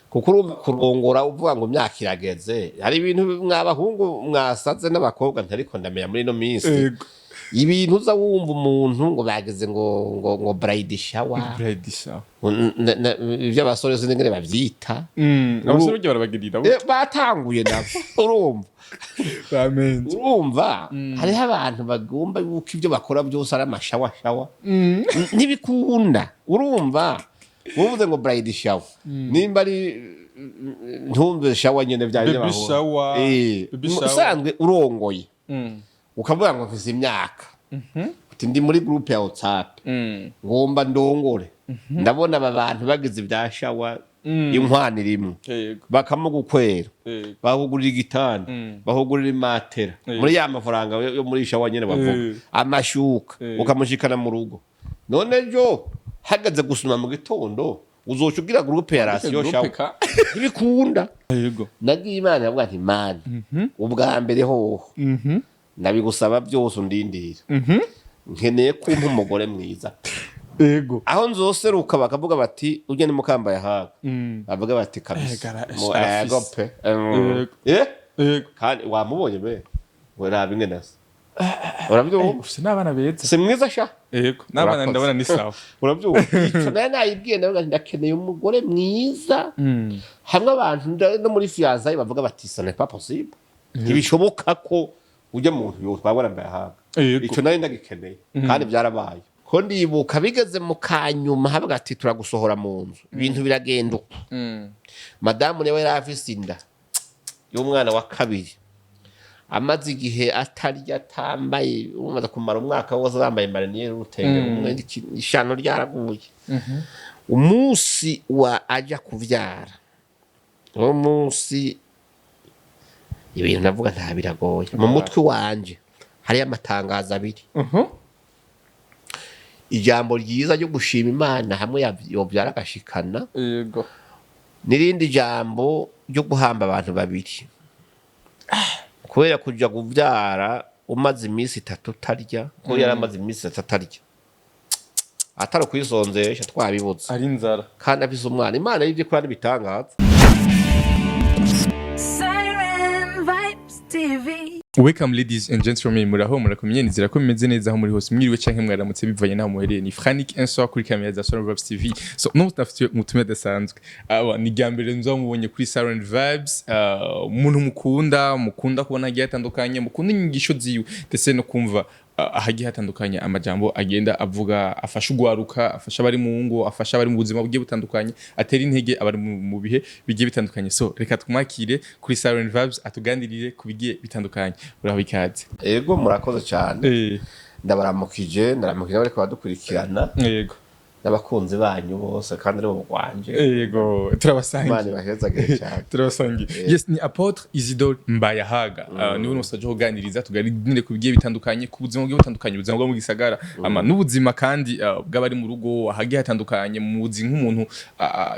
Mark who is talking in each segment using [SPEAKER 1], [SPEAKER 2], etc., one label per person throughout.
[SPEAKER 1] kuko kurongora uvuga ngo imyaka irageze hari ibintu mwabahungu mwasaze n'abakobwa ntariko ndamenya muri no minsi ibintu uza wumva umuntu ngo bageze ngo bridal shower ivyo abasore z'ingere bavyita
[SPEAKER 2] abasore byo barabagirira
[SPEAKER 1] batanguye nabo urumva urumva hariho abantu bagomba yuko ivyo bakora byose ari amashawa ntibikunda urumva uvuze ngo bridal shower nimba ari ntumve shower nyene vyaje baho usanzwe urongoye ukavuga ngo mfise imyaka uti ndi muri groupe ya WhatsApp ngomba ndongore ndabona aba bantu bagize ibya shower inkwani rimwe bakamugukwera bahugurira igitanda bahugurira imatera muri ya mafaranga yo muri shower nyene bavuga amashuka ukamushikana mu rugo none jo hagaze gusuma mu gitondo uzocugira groupe ya ratio shower ibikunda nagiye Imana yavuga ati Imana ubwa mbere hoho ndabigusaba byose undindira nkeneye kumpa umugore mwiza aho nzoseruka bakavuga bati ujye ni MBAYAHAGA bavuga bati kabisa gope kandi wamubonye be weraba ingenasi urabyumva
[SPEAKER 2] ufite n'abana beza
[SPEAKER 1] si mwiza sha
[SPEAKER 2] n'abana ndabona ni sawa
[SPEAKER 1] urabyumva ico naye nayibwiye nawe ndakeneye umugore mwiza hamwe abantu no muri fiançailles bavuga bati ce n'est pas possible ntibishoboka ko ujya muntu yo twabona MBAYAHAGA ico naye ndagikeneye kandi byarabaye ko ndibuka bigeze mu kanyuma havuga ati turagusohora mu nzu ibintu biragenda uko madamu newe yarafise inda y'umwana wa kabiri amaze igihe atarya atambaye umaze kumara umwaka wose bambaye mariniere urutenge umwe ishano ryaraguye umunsi wa aja kuvyara uwo munsi ibintu navuga nta biragoye mu mutwe wanje hari amatangazo abiri ijambo ryiza ryo gushima Imana hamwe yobyara agashikana nirindi jambo ryo guhamba abantu babiri kubera kuja kuvyara umaze iminsi 3 utarya ko yari amaze iminsi 3 atarya atari kwisonzesha twabibuze
[SPEAKER 2] ari inzara
[SPEAKER 1] kandi afise umwana Imana yivye ko ari bitangaza
[SPEAKER 2] Welcome ladies and gentlemen muraho murakomye nizira ko bimeze neza aho muri hose mwiriwe canke mwaramutse bivanye naho muhereye ni Frank Enso kuri kamera za Salon Vibes TV so no mutafite mutume dasanzwe ni gambere nzo mubonye kuri Salon Vibes umuntu mukunda kubona agiye atandukanye mukunda inyigisho ziwe ndetse no kumva ahagiye hatandukanye amajambo agenda avuga afasha ugwaruka afasha bari mu ngo afasha bari mu buzima bugiye butandukanye atera intege abari mu bihe bigiye bitandukanye so reka twumakire kuri Salon Vibes atugandirire kubigiye bitandukanye uraho ikaze
[SPEAKER 1] yego murakoze cyane ndabaramukije bari kwadukurikirana
[SPEAKER 2] yego
[SPEAKER 1] n'abakunzi banyu bose kandi ari mu Rwanje
[SPEAKER 2] yego turabasangiye
[SPEAKER 1] Imana ibahezagire cyane
[SPEAKER 2] turabasangiye yes ni Apotre Isidore MBAYAHAGA niwe musaje kuganiriza tuganire ku bigiye bitandukanye ku buzima bwe butandukanye ubuzima bwo mu gisagara ama n'ubuzima kandi bw'abari mu rugo ahagiye hatandukanye mu buzima nk'umuntu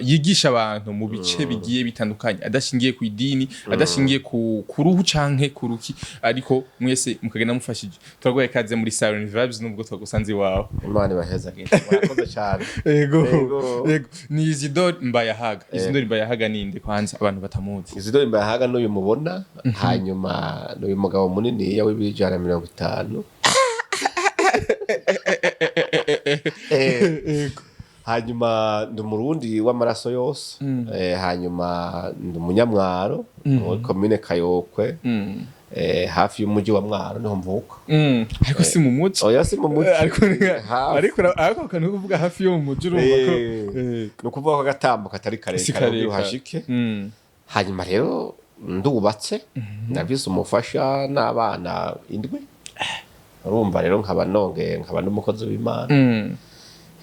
[SPEAKER 2] yigisha abantu mu bice bigiye bitandukanye adashingiye ku idini adashingiye ku ruhu canke ku ruki ariko mwese mukagenda mufashije turagwaye kaze muri Salon Vibes nubwo twagusanze iwawe
[SPEAKER 1] Imana ibahezagire murakoze cyane
[SPEAKER 2] Ego ni Isidore MBAYAHAGA Isidore MBAYAHAGA ninde kwanza abantu batamuzi
[SPEAKER 1] Isidore MBAYAHAGA n'uyu mubona hanyuma n'uyu mugabo munini ya w'ibijana 50 hanyuma ndi umurundi w'amaraso yose hanyuma ndi umunyamwaro muri commune Kayokwe hafi y'umujyi wa Mwaro niho mvuka
[SPEAKER 2] ariko si mu muci
[SPEAKER 1] oya si mu muci
[SPEAKER 2] ariko kantu kuvuga hafi yo mu muci urumva ko
[SPEAKER 1] no kuvuga ko gatambuka atari kare uhashike hanyuma rero ndubatse nabise umufasha n'abana indwi urumva rero nkaba n'umukozi w'Imana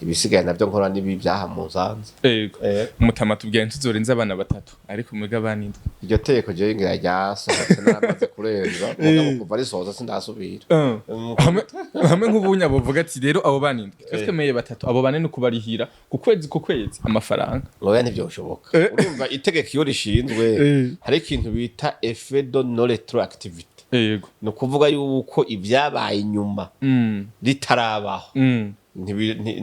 [SPEAKER 1] ibisigaye nabyo nkora nibi byaha mu Nzanza
[SPEAKER 2] mutama tubwiye ntuzorenza abana batatu ariko mwega banindwe
[SPEAKER 1] iryo teko je ngira ryasohotse namaze kurenza mugabo kuva risoza sindasubira
[SPEAKER 2] hamwe nk'ubunya bovuga ati rero abo banindwe twemeye batatu abo bane no kubarihira ku kwezi amafaranga
[SPEAKER 1] oya ntivyoshoboka urumva itegeko iyo rishinzwe hari ikintu bita effet de non rétroactivité
[SPEAKER 2] yego
[SPEAKER 1] no kuvuga yuko ibyabaye inyuma ritarabaho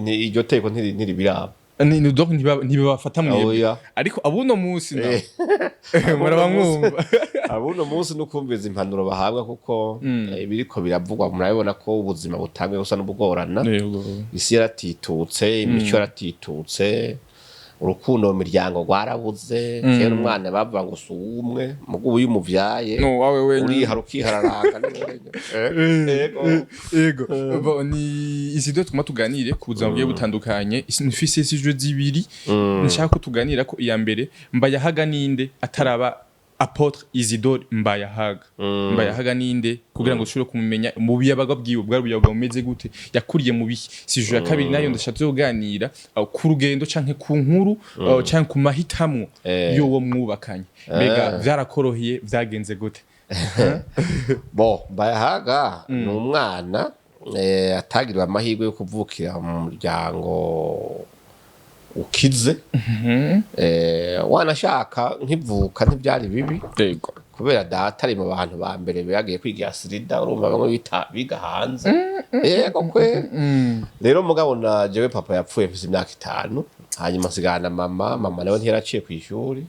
[SPEAKER 1] iryo teko ntiribiraba
[SPEAKER 2] ni donc ntibabafata mwebwe
[SPEAKER 1] Oya.
[SPEAKER 2] ariko abuno munsi na murabamwumva
[SPEAKER 1] abuno munsi no kumviza impanuro bahabwa kuko ibiriko biravugwa murabibona ko ubuzima butangiye gusa n'ubugorana isi yaratitutse imico yaratitutse urukundo mu miryango rwarabuze kera umwana bavuga ngo si umwe mugo uyu muvyaye
[SPEAKER 2] no wawe wenyine
[SPEAKER 1] uri harukihararanga
[SPEAKER 2] ego ni isido tuma tuganire ku buzima bwiye butandukanye ifise isijwe zibiri nshaka ko tuganira ko iya mbere mbayahaga ninde ataraba Apotre Isidore Mbayahaga ninde kugira ngo ushobore kumumenya mu biyabaga bwiwe bwa ruyaga umeze gute yakuriye mu bihe sije ya kabiri nayo ndashatse kuganira ku rugendo canke ku nkuru canke ku mahitamwo yowo mwubakanye mbega vyarakoroheye vyagenze gute
[SPEAKER 1] Mbayahaga ni umwana atagiriwe amahirwe yo kuvukira mu muryango ukize wanashaka nkivuka ntibyari bibi kubera data ari mu bantu ba mbere bagiye kwigira sirida urumva bamwe biga hanze yego kwe rero mugabo na jewe papa yapfuye mfise imyaka 5 hanyuma sigana mama nawe ntiyaraciye ku ishuri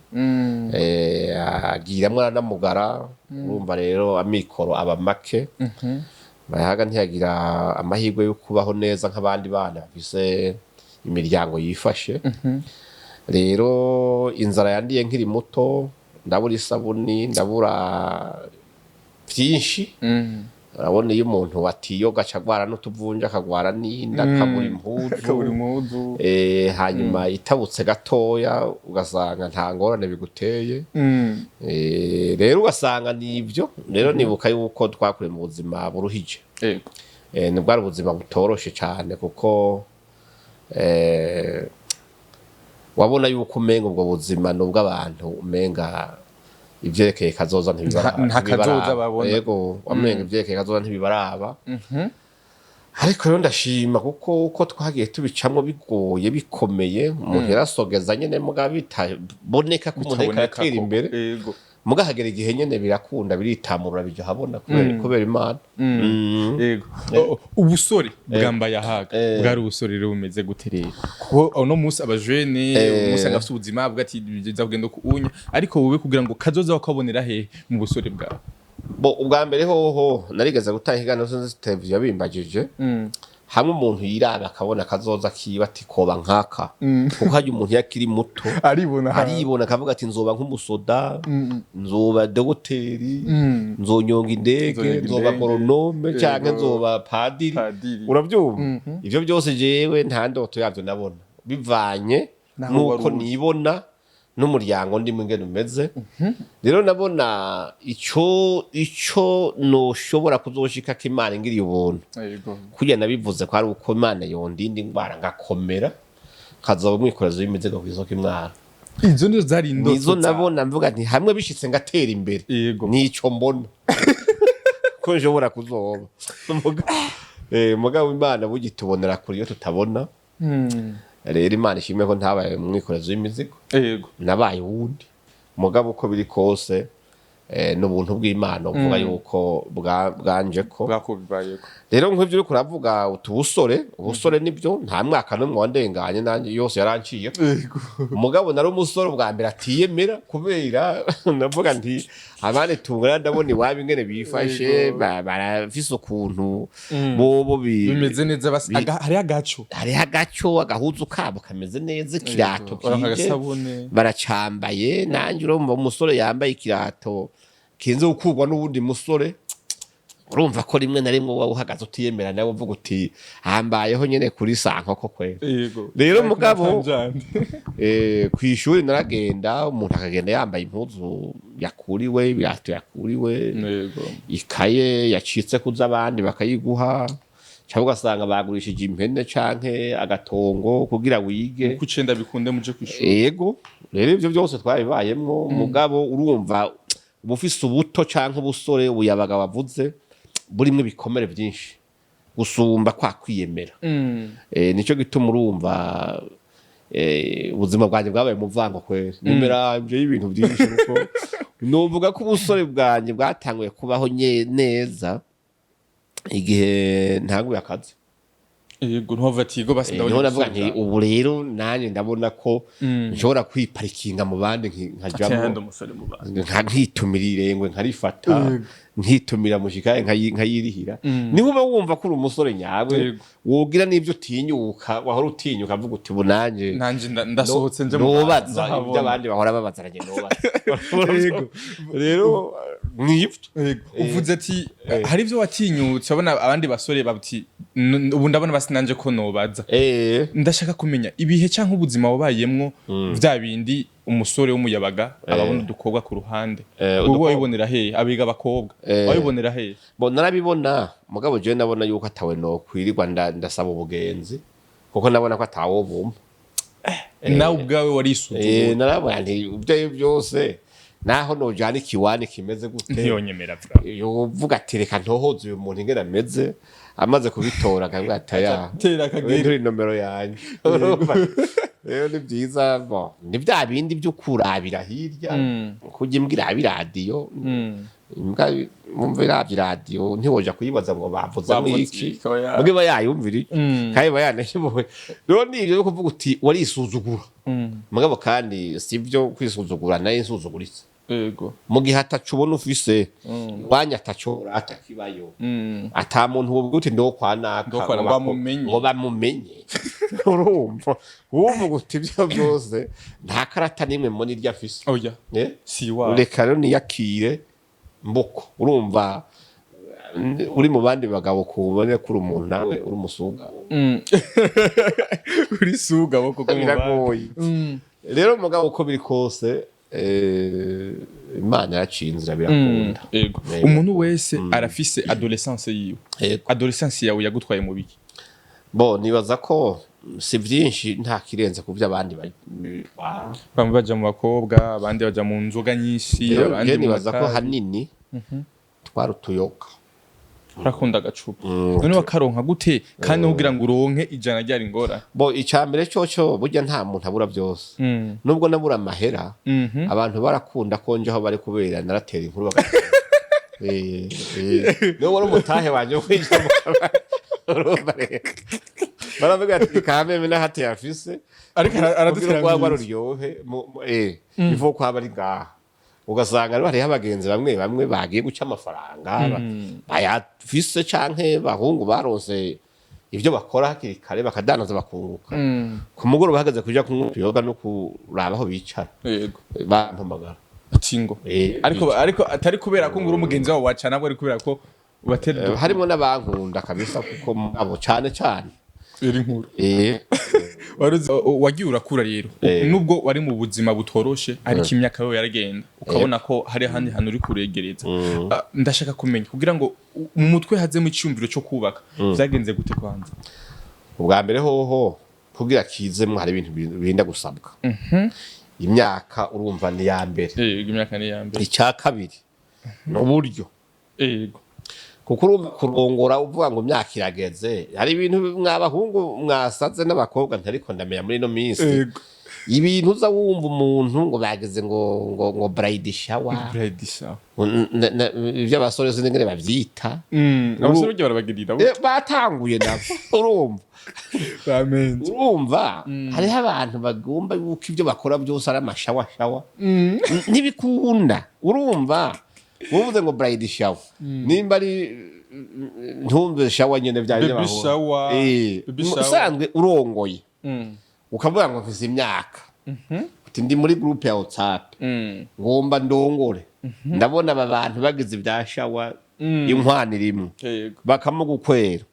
[SPEAKER 1] agiramwe aranamugara urumva rero amikoro aba make Mbayahaga ntiyagira amahirwe yo kubaho neza nk'abandi bana bafise imiryango yifashe rero inzara yandiye nkiri muto ndabura isabuni ndabura byinshi urabona iyo umuntu watiyoga acagwara n'utuvunja akagwara n'inda akabura impuzu hanyuma itabutse gatoya ugasanga nta ngorane biguteye rero ugasanga nibyo rero nibuka yuko twakure mu buzima buruhije ni bwari ubuzima butoroshe cyane kuko wabona yuko umenga ubwo buzima nubwo abantu umenga ivyerekeye kazoza ntibibaraba yego wamenga ivyerekeye kazoza ntibibaraba ariko rero ndashima kuko uko twagiye tubicamwo bigoye bikomeye umuntu yarasogeza nyene muga bitaboneka ko umuntu yakatera imbere muga hagera igihe nyene birakunda biritamurura bijya habona kubera Imana
[SPEAKER 2] yego ubusore bwa Mbayahaga bwari ubusore rero bumeze gute rero kuko no munsi abajene umusanga afite ubuzima bwa ati biza kugenda kuunya ariko wowe kugira ngo kazoza wakabonera he mu busore bwawe
[SPEAKER 1] ubwa mbere hoho narigeze gutanga ikiganiro cyo televiziyo bimbagije hamwe umuntu yiraba akabona kazoza kiba ati koba nkaka kuko haje umuntu yakiri muto aribona akavuga ati nzoba nk'umusoda nzoba dogiteri nzonyonga indege nzoba goronome cyangwa nzoba padiri urabyumva ivyo byose jewe nta ndoto yavyo nabona bivanye nuko nibona n'umuryango ndimo ingene umeze rero nabona ico no shobora kuzoshika ko Imana ingiriye ubuntu kugira nabivuze ko ari uko Imana yondindi ngwara ngakomera kazoba mwikorezo y'imizigo kw'isoko imwara
[SPEAKER 2] izo nizo zari indoto
[SPEAKER 1] nizo nabona mvuga nti hamwe bishitse ngatera imbere nico mbona ko nshobora kuzoba mugabo Imana bugitubonera kuri yo tutabona rero Imana ishimye ko ntabaye mwikorezo y'imizigo nabaye wundi mugabo uko biri kose n'ubuntu bw'Imana uvuga yuko bwanje ko
[SPEAKER 2] bwakubibayeko
[SPEAKER 1] rero nk'ivyo uri kuravuga ubusore nibyo nta mwaka n'umwe wandenganye nanje yose yaranciye mugabo nari umusore bwa mbere atiyemera kubera navuga nti abane tungana ndabona iwabi ingene bifashe barafise ukuntu bobo
[SPEAKER 2] bimeze neza hari
[SPEAKER 1] agaco agahuzu kabo kameze neza ikirato kije baracambaye nanje urumva umusore yambaye ikirato kinze gukubwa n'ubundi musore urumva ko rimwe na rimwe wowe uhagaze utiyemera nawe uvuga uti hambayeho nyene kuri sankoko kwera rero mugabo kw'ishuri naragenda umuntu akagenda yambaye impuzu yakuriwe ibirato yakuriwe ikaye yacitse kuza abandi bakayiguha cyangwa ugasanga bagurishije impene canke agatongo kugira wige
[SPEAKER 2] kucenda bikunde muje kw'ishuri
[SPEAKER 1] yego rero ivyo byose twabibayemwo mugabo urumva ubufise ubuto canke ubusore ubuyabaga bavuze burimwe bikomere byinshi gusumba kwa kwiyemera nico gituma urumva ubuzima bwanjye bwabaye muvango kwera nimeranje y'ibintu byinshi kuko novuga ko ubusore bwanjye bwatanguye kubaho neza igihe ntanguye akazi
[SPEAKER 2] yego ntova atigo basi
[SPEAKER 1] ndabona navuga nti ubu rero nanye ndabona ko nshobora kwiparikinga mu bandi nkajamo nkitumirire ngo nkarifata nkitumira mushikaye nkayirihira niho uba wumva ko uri umusore nyawe wogira n'ibyo utinyuka wahora utinyuka avuga uti bunanje
[SPEAKER 2] ndasohotse nje
[SPEAKER 1] mu baza ibyo abandi bahora babazaranye nobaza rero mwifto
[SPEAKER 2] uvuze ati hari ibyo watinyutse abona abandi basore babuti ubu ndabona basinanje ko nobaza ndashaka kumenya ibihe cyangwa ubuzima wabayemwo vya bindi umusore w'umuyabaga ababona udukobwa ku ruhande ubu wabibonera he abiga abakobwa wabibonera he
[SPEAKER 1] bo narabibona mugabo je nabona yuko atawe no kwirirwa ndasaba ubugenzi kuko nabona ko atawo bumva
[SPEAKER 2] nawe ubwawe warisuzuguye
[SPEAKER 1] narabona nti ibyo byose naho nojana ikiwani kimeze gute
[SPEAKER 2] ntiyonyemera
[SPEAKER 1] yovuga ati reka ntohoze uyu muntu ingene ameze amaze kubitora akavuga ataya
[SPEAKER 2] tera kagere
[SPEAKER 1] nomero yanjye rero ni byiza bo ni bya bindi byo kurabira hirya kujya imbwira radio imbwa mumvira radio ntiwoja kuyibaza ngo bavuza iki muge bayayumvira kai bayanashimwe rero ni ibyo kuvuga uti warisuzugura mugabo kandi sivyo kwisuzugura naye insuzuguritse
[SPEAKER 2] yego
[SPEAKER 1] mu gihe atacubona ufise wanya atacora atakibayo ata muntu wovuga uti ndo kwanaka ngo bamumenye urumva uvuga uti byo byose nta karata nimwe muri rya afise
[SPEAKER 2] oya si wa
[SPEAKER 1] reka rero niyakire mboko urumva uri mu bandi bagabo kubone kuri umuntu nawe uri umusuga
[SPEAKER 2] uri suga boko ko
[SPEAKER 1] biragoye rero mugabo uko biri kose Imana yaciye inzira birakunda
[SPEAKER 2] umuntu wese arafise adolescence yiwe adolescence yawe yagutwaye mu biki
[SPEAKER 1] bo nibaza ko si byinshi nta kirenze ku by'abandi
[SPEAKER 2] bamwe baja mu bakobwa abandi baja mu nzoga nyinshi abandi
[SPEAKER 1] nibaza ko hanini twarutuyoka
[SPEAKER 2] urakunda agacupa none wakaronka gute kandi ugira ngo uronke ijana ryari ngora
[SPEAKER 1] bo icambere cyoco burya nta muntu abura byose nubwo nabura amahera abantu barakunda konjeho bari kubera naratera inkuru no wari umutahe wanje kwinjira mu kabari baravuga ati kameme nahate yafise
[SPEAKER 2] ariko aradutira
[SPEAKER 1] ngo waruryohe ivo kwa bari ngaha ugasanga ari hariho abagenzi bamwe bagiye guca amafaranga bayafise canke bahungu baronse ibyo bakora hakiri kare bakadanaza bakunguka ku mugoroba bahagaze kuja kunywa yoga no kuraba aho bicara
[SPEAKER 2] yego
[SPEAKER 1] bampamagara
[SPEAKER 2] cingo ariko atari kubera ko ngura umugenzi wawe waca nabwo ari kubera ko ubatera
[SPEAKER 1] harimo n'abankunda kabisa kuko abo cane
[SPEAKER 2] iri nkuru wagiye urakura rero nubwo wari mu buzima butoroshe ariko imyaka yawe yaragenda ukabona ko hari ahandi hantu uri kuregereza ndashaka kumenya kugira ngo mu mutwe hazemo icyumviro cyo kubaka byagenze gute kwanza
[SPEAKER 1] ubwa mbere hoho kugira kizemwe hari ibintu birinda gusabwa imyaka urumva ni ya mbere
[SPEAKER 2] imyaka ni ya mbere
[SPEAKER 1] icya kabiri n'uburyo kuko kurongora uvuga ngo myaka irageze hari ibintu mwabahungu mwasaze n'abakobwa ntariko ndamenya muri no minsi ibintu uza wumva umuntu ngo bageze ngo bride shower ibyo abasore z'ingene bavyita
[SPEAKER 2] abasore byo barabagirira
[SPEAKER 1] batanguye nabo urumva urumva hariho abantu bagomba yuko ibyo bakora byose ari amashawa ntibikunda urumva uvuze ngo bride shower nimba ari ntumbe shower nyene byaje usanzwe urongoye ukavuga ngo mfise imyaka uti ndi muri groupe ya WhatsApp ngomba ndongore ndabona aba bantu bagize ibya shower inkwani rimwe bakamugukwera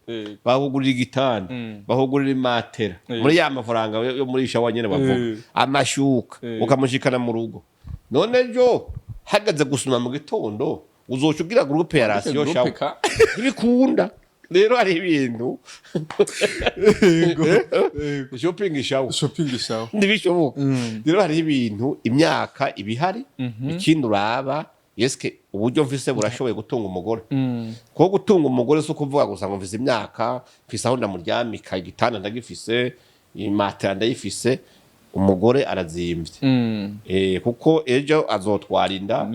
[SPEAKER 1] bahugurira igitanda bahugurira imatera muri ya mafaranga yo muri shower nyene bavuga amashuka ukamushikana mu rugo none jo hagaze gusuma mu gitondo uzoca ugira groupe ya ratio shower ntibikunda rero hari ibintu shopping shower ntibishoboka rero hari ibintu imyaka ibihari ikindi uraba yeske uburyo mfise burashoboye gutunga umugore ko gutunga umugore so kuvuga gusa ngo mfise imyaka mfise aho ndamuryamika igitanda ndagifise imatera ndayifise umugore arazimvye kuko ejo azotwara inda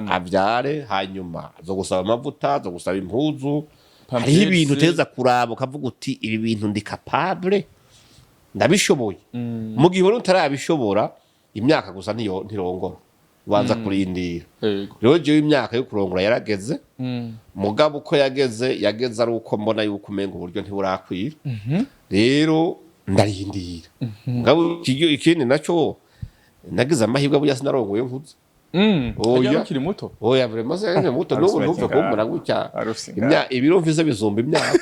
[SPEAKER 1] avyare hanyuma azogusaba amavuta azogusaba impuzu hariho ibintu uteza kuraba ukavuga uti ibi bintu ndi capable ndabishoboye mu gihe utarabishobora imyaka gusa ntirongora ubanza kurindira rero jewe imyaka yo kurongora yarageze mugabo uko yageze ari uko mbona yuko umenga uburyo ntiburakwira rero ndarindira mugabo ikindi naco nagize amahirwe burya sinarongoye nkuze
[SPEAKER 2] oya ukiri muto
[SPEAKER 1] oya vraiment c'est muto n'ubu ntuve kumbura gutya ibiro mvise bizumba imyaka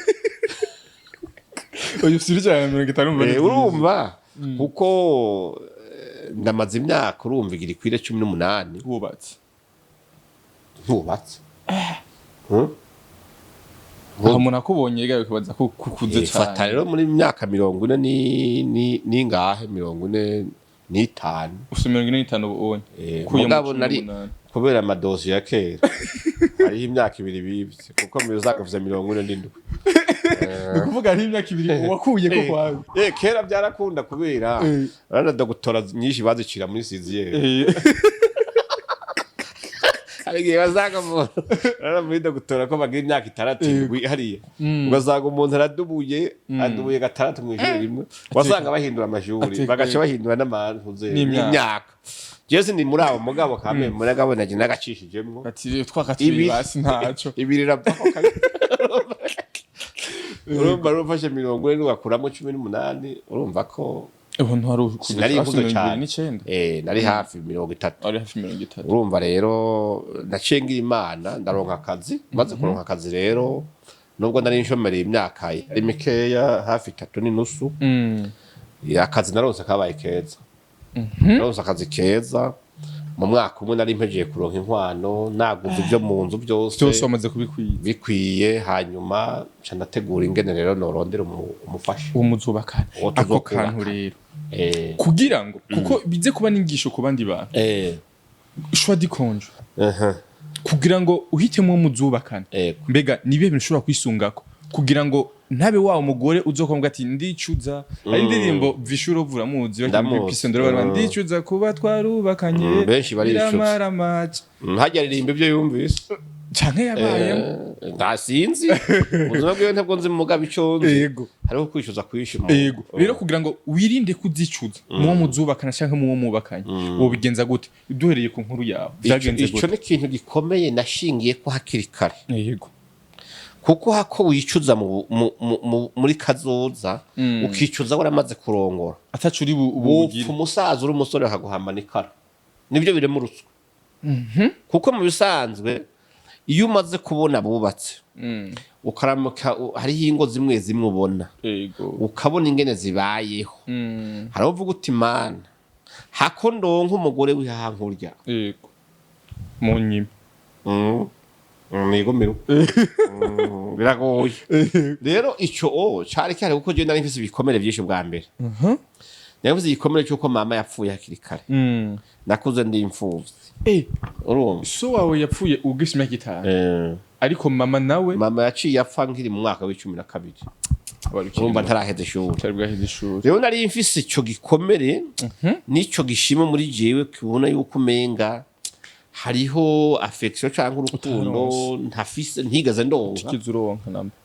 [SPEAKER 2] oya usirije 50
[SPEAKER 1] urumva kuko ndamaze imyaka urumva igira ikwire 18 wubatse
[SPEAKER 2] umuntu akubonye gawe kubaza ko kukuze cyane
[SPEAKER 1] fata rero muri myaka 40 ni ngahe 45
[SPEAKER 2] usumira 45 ubonye
[SPEAKER 1] mugabo nari kubera amadosi ya kera hariho imyaka ibiri bibye kuko mu zakavuze 47
[SPEAKER 2] nikuvuga ari imyaka ibiri wakuye ko kwawe
[SPEAKER 1] kera byarakunda kubera arana dogotora nyinshi bazicira muri siziere Abigiye bazaga mu muri dogotora ko bagira imyaka 6 hariya ugazaga umuntu aradubuye gatandatu mu ijoro rimwe wasanga bahindura amashuri bagaca bahindura n'amantuze n'imyaka Jesse ni muri abo mugabo kame muri gabona je nagacishijemwo
[SPEAKER 2] ati twakatiri basi ntaco
[SPEAKER 1] ibirira bako urumva rufashe 40 n'ugakuramo 18 urumva ko
[SPEAKER 2] ubuntu hari ukuze
[SPEAKER 1] nari hafi 30
[SPEAKER 2] ari hafi 30
[SPEAKER 1] urumva rero nacengira imana ndaronka akazi maze kuronka akazi rero nubwo nari nshomera imyaka ari mikeya hafi 3 n'inusu akazi naronse kabaye keza naronse akazi keza mu mwaka umwe nari mpejeje kuronka inkwano naguze ibyo mu nzu byose
[SPEAKER 2] wamaze
[SPEAKER 1] bikwiye hanyuma nca nategura ingene rero norondera umufasha
[SPEAKER 2] umuzubakana ako kantu rero kugira ngo kuko bize kuba n'ingisho ku bandi bantu shwa dikonjo kugira ngo uhitemo umuzubakana mbega nibihe bintu ushobora kwisungako kugira ngo ntabe wa umugore uzokombwa ati ndicuza ari ndirimbo vishuro vura muzi yo kwisondora bari ndicuza kuba twarubakanye
[SPEAKER 1] benshi
[SPEAKER 2] biramara match
[SPEAKER 1] hajya ririmba ibyo yumvise
[SPEAKER 2] canke yabaye
[SPEAKER 1] ndasinzi ubuzima bwe ntabwo nzi mugabo iconze hariho kwishuza kwishima
[SPEAKER 2] rero kugira ngo wirinde kuzicuza mu muzubakana canke mu mubakanye wobigenza gute duhereye ku nkuru yawe
[SPEAKER 1] byagenze gute ico ni kintu gikomeye nashingiye ko hakiri kare kuko hako wicuza muri kazoza ukicuza waramaze kurongora
[SPEAKER 2] atacu uri ubugire
[SPEAKER 1] umusaza uri umusore akaguhambana ikara nibyo bire mu ruswa kuko mu bisanzwe iyo umaze kubona bubatse ukaramuka hariho ingo zimwe zimwe ubona ukabona ingene zibayeho haraho uvuga uti mana hako ndonka umugore wihankurya
[SPEAKER 2] mu nyima
[SPEAKER 1] Migomero biragoye rero ico cari cyane kuko je nari mfise ibikomere byinshi bwa mbere nari igikomere cyuko mama yapfuye hakiri kare nakuze ndi imfuvyi urumva
[SPEAKER 2] so wawe yapfuye ugise imyaka 5 ariko mama nawe
[SPEAKER 1] mama yaciye apfa nkiri mu mwaka w'12 urumva ntaraheze ishuri rero nari mfise ico gikomere nico gishimo muri jewe kubona yuko umenga hariho affection cyangwa urukundo ntafise ntigaze ndonka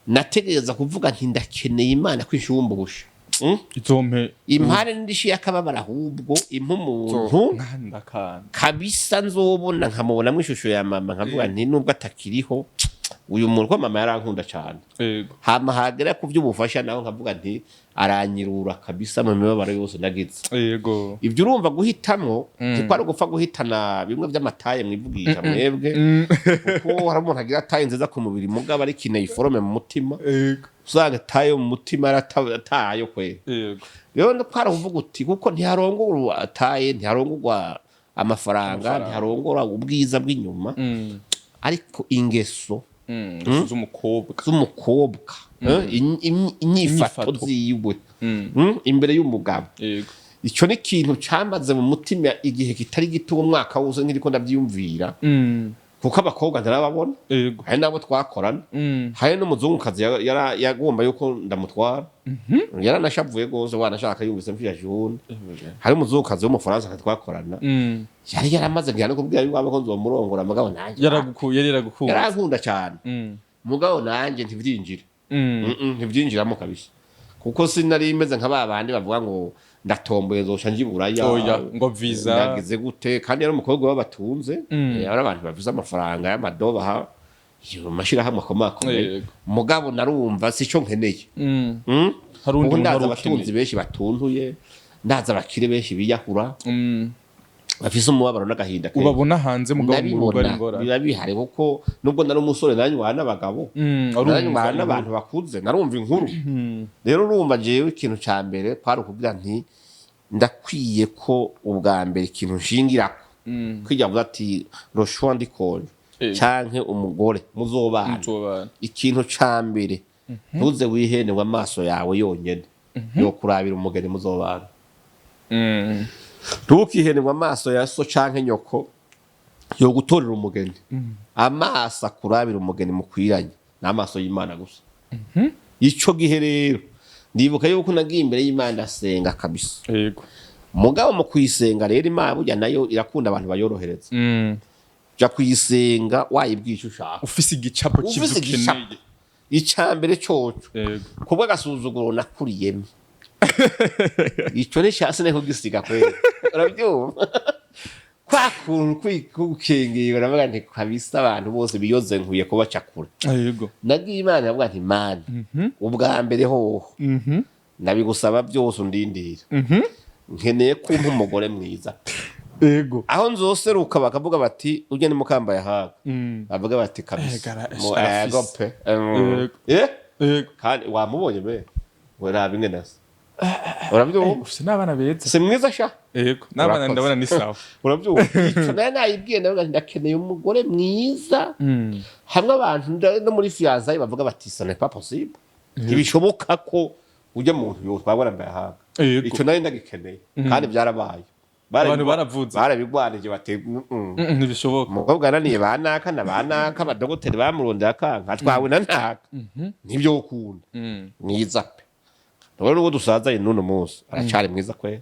[SPEAKER 1] nategereza kuvuga nti ndakeneye imana kwishumbusha
[SPEAKER 2] izompe
[SPEAKER 1] impare ndishi yakababara ahubwo impumuntu kabisa nzobona nkamubona mu ishusho ya mama nkavuga nti nubwo atakiriho uyu muntu ko mama yarankunda cyane hama hagera ku by'ubufasha naho nkavuga nti aranyirura kabisa mu mibabaro yose nagize ibyo urumva guhitamwo kuko ari gupfa guhitana bimwe by'amataye mwivugisha mwebwe kuko hari umuntu agira taye nziza ku mubiri mugabo ari kineye forome mu mutima usanga taye mu mutima aratayo kwe rero ndakara kuvuga uti kuko ntiharongora ataye ntiharongorwa amafaranga ntiharongora ubwiza bw'inyuma ariko ingeso z'umukobwa inyifato ziwe imbere y'umugabo icyo ni ikintu cyamaze mu mutima igihe kitari gito umwaka wose nk'iriko ndabyiyumvira kuko abakobwa ntarababona hari nabo twakorana hari n'umuzungukazi yagomba yuko ndamutwara yaranashavuye gose wanashaka yumvise mfisha june hari umuzungukazi w'umufaransa twakorana yari yaramaze ngiyana kubwira yuko abako nzomurongora amagabo nanjye
[SPEAKER 2] yarankunda
[SPEAKER 1] cyane mugabo nanje ntivyinjira ntivyinjiramo kabisa kuko sinari imeze nka babandi bavuga ngo ndatomboye zosha njiburaya
[SPEAKER 2] oya ngo visa
[SPEAKER 1] ndagize gute kandi ari umukobwa w'abatunze ari abantu bavuze amafaranga y'amadoba ha mashira hamwe akomakomeye mugabo narumva sico nkeneye
[SPEAKER 2] harundi
[SPEAKER 1] ndaza abatunzi benshi batuntuye ndaza abakire benshi biyahura bafise umubabaro n'agahinda ke
[SPEAKER 2] ubabona hanze mugabo mu rugo ari ngora
[SPEAKER 1] biba bihari kuko nubwo nari umusore nanywa n'abagabo nanywa n'abantu bakuze narumva inkuru rero urumva jewe ikintu ca mbere kwari ukubwira nti ndakwiye ko ubwa mbere ikintu nshingirako kwijya vuga ati roshwa ndikone canke umugore muzobana ikintu ca mbere ntuze wihendewe amaso yawe yonyene yo kurabira umugeni muzobana ntukihendewe amaso ya so canke nyoko yo gutorera umugeni amaso akurabira umugeni mukwiranye n'amaso y'Imana gusa ico gihe rero ndibuka yuko nagiye imbere y'Imana ndasenga kabisa
[SPEAKER 2] yego
[SPEAKER 1] mugabo mu kwisenga rero Imana burya nayo irakunda abantu bayorohereza ja kwisenga wayibwisha ushaka
[SPEAKER 2] ufise igicapo kivukeneye
[SPEAKER 1] icambere coco kubwa gasuzuguro nakuriyemo ico ne cyase ne kugisiga kwera urabyumva kwa kuntu kwikengeye uravuga nti kabisa abantu bose biyoze nkuye kuba cakura
[SPEAKER 2] yego
[SPEAKER 1] nagiye Imana yavuga nti Imana ubwa mbere hoho nabigusaba byose undindira nkeneye kumpa umugore mwiza
[SPEAKER 2] yego
[SPEAKER 1] aho nzoseruka bakavuga bati uje ni MBAYAHAGA bavuga bati kabisa mu agope kandi wamubonye be wera bimwe nase urabyumva
[SPEAKER 2] ufise n'abana beza
[SPEAKER 1] si mwiza sha
[SPEAKER 2] yego n'abana ndabona ni sawa
[SPEAKER 1] urabyumva ico nayibwiye nawe ndakeneye umugore mwiza hamwe abantu no muri fiançailles bavuga bati ce n'est pas possible ntibishoboka ko uje muntu yo twabona MBAYAHAGA ico nayo ndagikeneye kandi byarabaye
[SPEAKER 2] abantu baravuze
[SPEAKER 1] barabigwanije bate
[SPEAKER 2] ntibishoboka
[SPEAKER 1] umukobwa ananiye banaka na banaka abadogoteri bamurondera akanka twawe na ntaka nibyo ukunda mwiza pe rero uwo dusazaye n'uno munsi aracari mwiza kwe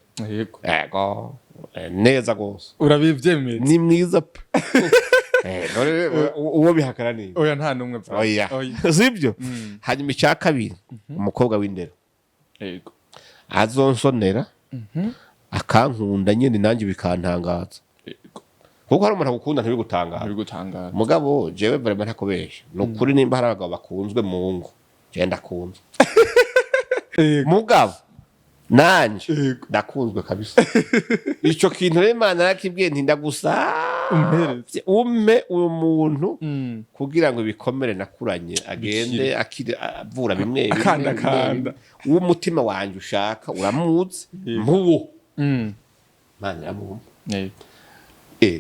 [SPEAKER 1] yego neza gose
[SPEAKER 2] urabivyemeye
[SPEAKER 1] ni mwiza pe uwo bihakana ni
[SPEAKER 2] oya nta numwe bwa
[SPEAKER 1] oya sibyo hanyuma icya kabiri umukobwa w'indero
[SPEAKER 2] yego
[SPEAKER 1] azonsonera akankunda nyene nanje bikantangaza kuko hari umuntu agukunda ntibigutangaza mugabo jewe vraiment ntakobesha nukuri nimba hari abagabo bakunzwe mu ngo je ndakunzwe mugabo nanje ndakunzwe kabisa ico kintu rero Imana yakibwiye nti ndagusa ume uwo muntu kugira ngo bikomere nakuranye agende avura bimwe
[SPEAKER 2] akanda
[SPEAKER 1] umutima wanje ushaka uramuzi mpuwo Mana yamuha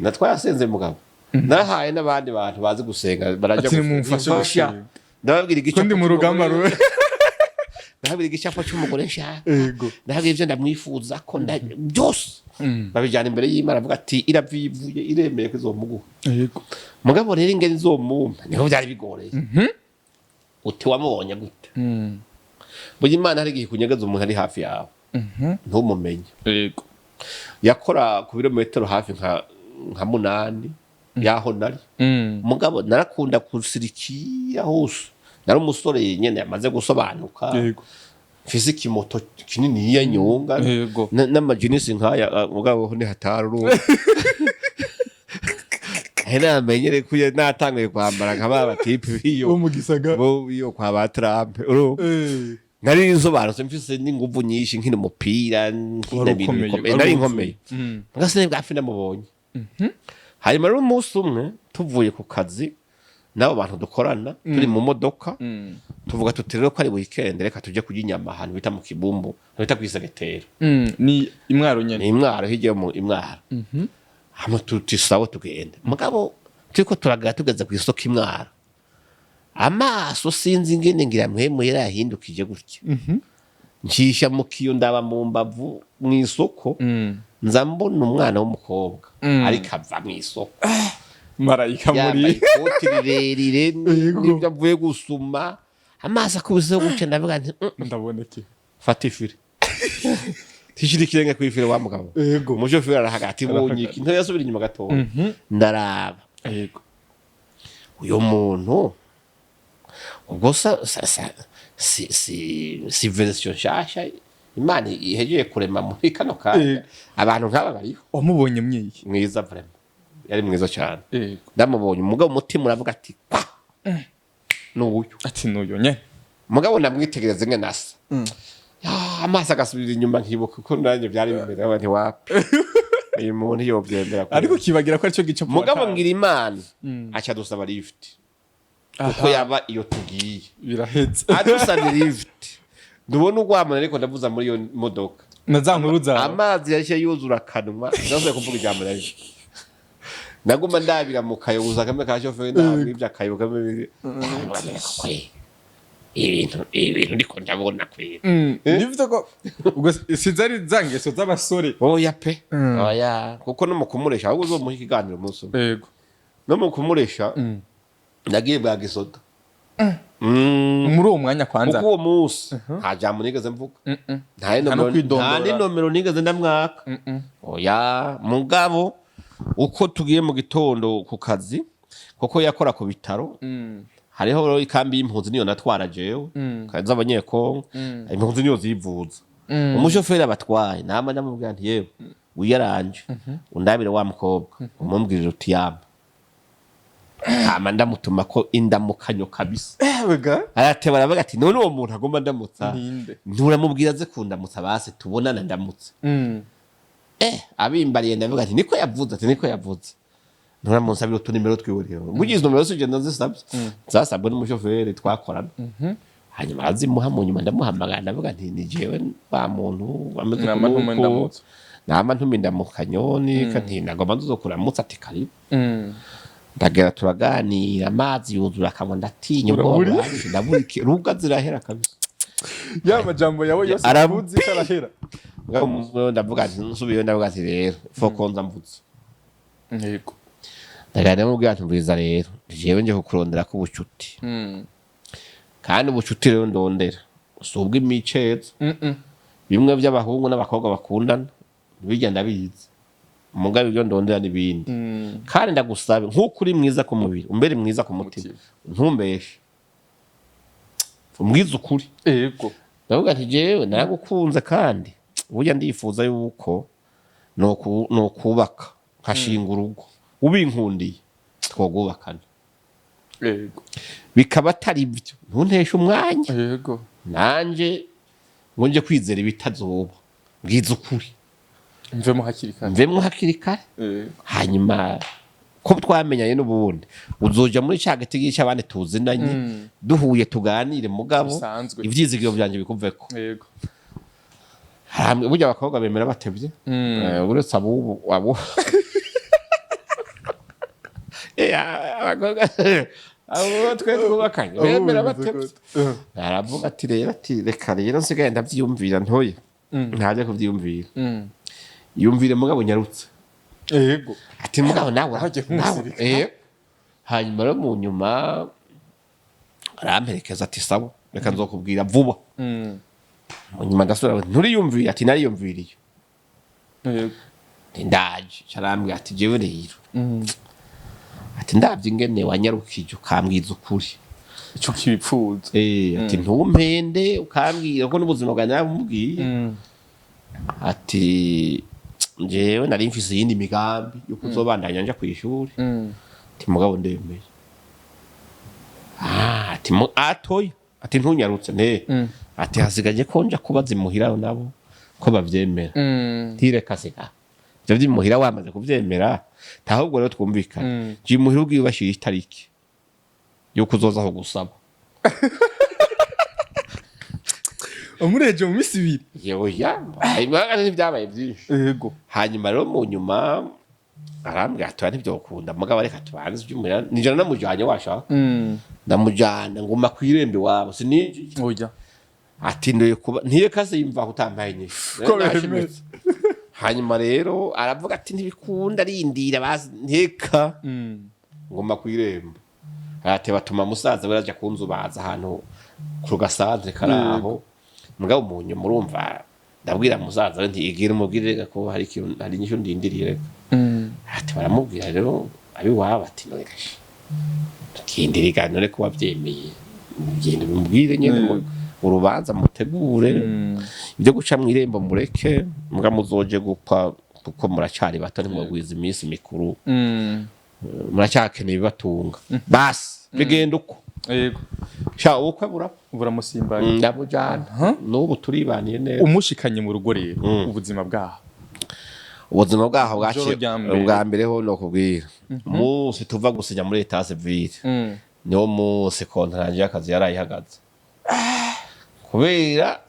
[SPEAKER 1] natwayasenze mugabo nahaye n'abandi bantu bazi gusenga barajya
[SPEAKER 2] gufasha
[SPEAKER 1] ndababwira igice
[SPEAKER 2] kundi mu rugamba ruwe
[SPEAKER 1] ndababwira igicapo cy'umugore nshaka ndababwira ivyo ndamwifuza ko byose babijyana imbere y'Imana avuga ati iravyivuye iremeye ko izomuguha mugabo rero ingene izomumpa niho byari bigoreye uti wamubonye gute burya Imana hari igihe kunyegeza umuntu ari hafi yawe ntumumenye yakora ku birometero hafi nka 8 yaho nari mugabo narakunda kusirikira hose nari umusore nyene yamaze gusobanuka mfise ikimoto kinini yanyonga n'amajinisi nkaya mugabo ho ni hataru hena menyere kuye natanguye kwambara nk'aba tipe biyo
[SPEAKER 2] umugisaga
[SPEAKER 1] bo biyo kwa ba Trump nari insobanutse mfise n'inguvu nyinshi nkina umupira nkina bintu bikomeye nari nkomeye ngasene bwafi ndamubonye hanyuma rero umunsi umwe tuvuye ku kazi nabo bantu dukorana turi mu modoka tuvuga tutirero ko ari weekend reka tuje kurya inyama ahantu bita mu Kibumbu bita kwisagetera
[SPEAKER 2] ni imwaro nyene
[SPEAKER 1] ni imwaro hirya mu imwaro hama tutisawo tugenda mugabo turiko turagara tugeze ku isoko imwaro amaso sinzi ingene ngira mpemu yarahindukije gutya ncisha mu kiyo ndaba mu mbavu mu isoko nza mbona umwana w'umukobwa ariko ava mu isoko
[SPEAKER 2] marayika muri
[SPEAKER 1] ikoti rirerire nibyo avuye gusuma amaso akubise guca ndavuga nti
[SPEAKER 2] ndaboneke
[SPEAKER 1] fata ifire tishira ikirenge ku ifire wa mugabo
[SPEAKER 2] yego
[SPEAKER 1] muje fire arahagati bonyiki nto yasubira inyuma gatoya ndaraba
[SPEAKER 2] yego
[SPEAKER 1] uyo muntu ubwo si version nshasha Imana ihejeye kurema muri kano kanya abantu nk'aba bariho.
[SPEAKER 2] Wamubonye mwiki
[SPEAKER 1] mwiza vraiment yari mwiza cyane ndamubonye umugabo umutima uravuga ati n'uyu
[SPEAKER 2] ati n'uyu nye
[SPEAKER 1] umugabo namwitegereza nge nasa amaso agasubira inyuma nkibuka kuko nanjye byari bimeze abantu wapi uyu muntu yobyemera
[SPEAKER 2] ariko kibagira ko aricyo gice
[SPEAKER 1] mugabo ngira Imana acha dusaba lift uko yaba iyo tugiye
[SPEAKER 2] birahetse
[SPEAKER 1] adusaba lift ndubona ugwamana ariko ndavuza muri iyo modoka
[SPEAKER 2] nazankuruza
[SPEAKER 1] amazi yashye yuzura kanuma ndavuye kuvuga ijambo ranje naguma ndabira mu kayobuza kamwe ka chauffeur ndabibya kayobuza kamwe ibintu ndiko ndabona kwera
[SPEAKER 2] nivyo ko ubwo sizari zangeso z'abasore
[SPEAKER 1] oya pe oya kuko no mukumuresha ahubwo zo mu kiganiro muso
[SPEAKER 2] yego
[SPEAKER 1] no mukumuresha nagiye bwa gisoda
[SPEAKER 2] muri uwo mwanya kwanza
[SPEAKER 1] kuko uwo munsi nta jambo nigeze mvuga nta nomero nigeze ndamwaka oya mugabo uko tugiye mu gitondo ku kazi kuko yakora ku bitaro hariho ikambi y'impunzi niyo natwara jewe kaza abanyekongo impunzi niyo zivuza umushoferi abatwaye nama ndamubwira nti yewe uyaranje undabire wa mukobwa umumbwirira uti yamba ama ndamutuma ko indamukanyo kabisa arateba aravuga ati none uwo muntu agomba ndamutsa nturamubwira ze kundamutsa base tubonana ndamutsa abimbariye ndavuga ati niko yavuze nturamunsabira utunimero tw'ihuriro mugize nomero sije ndazisabye zasabwe n'umushoferi twakorana hanyuma azimuha mu nyuma ndamuhamagara ndavuga nti ni jewe ba muntu ameze nk'uko nama ntuminda mu kanyoni kandi nagomba nzokuramutsa ati karibu ndagera turaganira amazi yuzura akamwa ndatinya ubwo ndaburike ruga zirahera kabisa
[SPEAKER 2] ya majambo yawe yose arabuzi karahera
[SPEAKER 1] ndavuga nti nsubiye ndavuga ati rero fokonza mvutse
[SPEAKER 2] yego
[SPEAKER 1] ndagana mu bwato mbwiza rero jewe nje kukurondera ku bucuti kandi ubucuti rero ndondera usubwe imiceza bimwe by'abahungu n'abakobwa bakundana bigenda biza mugabe ibyo ndondera n'ibindi kandi ndagusabe nk'uko uri mwiza ku mubiri umbere mwiza ku mutima ntumbeshe umwiza ukuri
[SPEAKER 2] yego
[SPEAKER 1] ndavuga ati jewe naragukunze kandi burya ndifuza yuko no kubaka nkashinga urugo ubinkundiye twogubakana
[SPEAKER 2] yego
[SPEAKER 1] bikaba atari byo ntunteshe umwanya
[SPEAKER 2] yego
[SPEAKER 1] nanje ngo nje kwizera ibitazoba bwiza ukuri
[SPEAKER 2] mvemo
[SPEAKER 1] hakiri kare hanyuma ko twamenyanye n'ubundi uzoja muri cya gitigi cy'abandi tuzinanye duhuye tuganire mugabo ivyizigiro byanje bikumveko
[SPEAKER 2] yego
[SPEAKER 1] hamwe burya abakobwa bemera batevye uretse abo abo twe twubakanye bemera batevye aravuga ati rero ati reka rero nsigaye ndavyiyumvira ntoye ntaje kuvyiyumvira yumvire mugabo nyarutse
[SPEAKER 2] yego
[SPEAKER 1] ati mugabo nawe hanyuma rero mu nyuma aramperekeza ati sawa reka nzokubwira vuba mu nyuma ndasubira nturiyumvire ati nariyumviriye
[SPEAKER 2] yego
[SPEAKER 1] ndaje carambwira ati jewe rero ati ndavye ingene wanyarukije ukambwiza ukuri
[SPEAKER 2] ico kibipfuza
[SPEAKER 1] ati ntumpende ukambwira ko n'ubuzima bwanjye namubwiye ati jewe nari mfise yindi migambi yo kuzobandanya nja kwishuri ati mugabo ndemeye ati atoye ati ntunyarutse ati hasigaje ko nja kubaza imuhira nabo ko bavyemera tireka seka ivyo vy'imuhira wamaze kuvyemera tahubwo rero twumvikana je imuhira ubwibashira itariki yo kuzozaho gusaba
[SPEAKER 2] umureje mu misi ibiri
[SPEAKER 1] yewe imbaga n'ibyabaye byinshi
[SPEAKER 2] yego
[SPEAKER 1] hanyuma rero mu nyuma arambwira ati ntibyokunda mugabo reka tubanze by'umurira nijana namujanye washaka ndamujana ngoma kwirembe wabo sinije
[SPEAKER 2] oya
[SPEAKER 1] ati ndoye kuba ntiyekaze yimva kutambaye nyine hanyuma rero aravuga ati ntibikunda rindira bazi nteka ngoma kwirembe ati batuma musaza baraje kunzu baza ahantu ku gasantre karaho mugabo munyo murumva ndabwira musaza nti igira umubwire ko hari nyisho ndindiriye ati baramubwira rero abi waba ati none kindiriga none ko wavyemeye genda mumbwire nyene urubanza mutegure ibyo guca mu irembo mureke mbwa muzoje gupfa kuko muracari bato ntimugwiza iminsi mikuru muracyakeneye bibatunga basi bigenda uko
[SPEAKER 2] yego
[SPEAKER 1] sha ubukwe
[SPEAKER 2] buramusimbanye
[SPEAKER 1] ndabujana n'ubu turibaniye neza
[SPEAKER 2] umushikanye mu rugo rero ubuzima bwaho
[SPEAKER 1] bwaciye ubwa mbere ho no kubwira munsi tuva gusinya muri etat civile niwo munsi kontranje y'akazi yarayihagaze kubera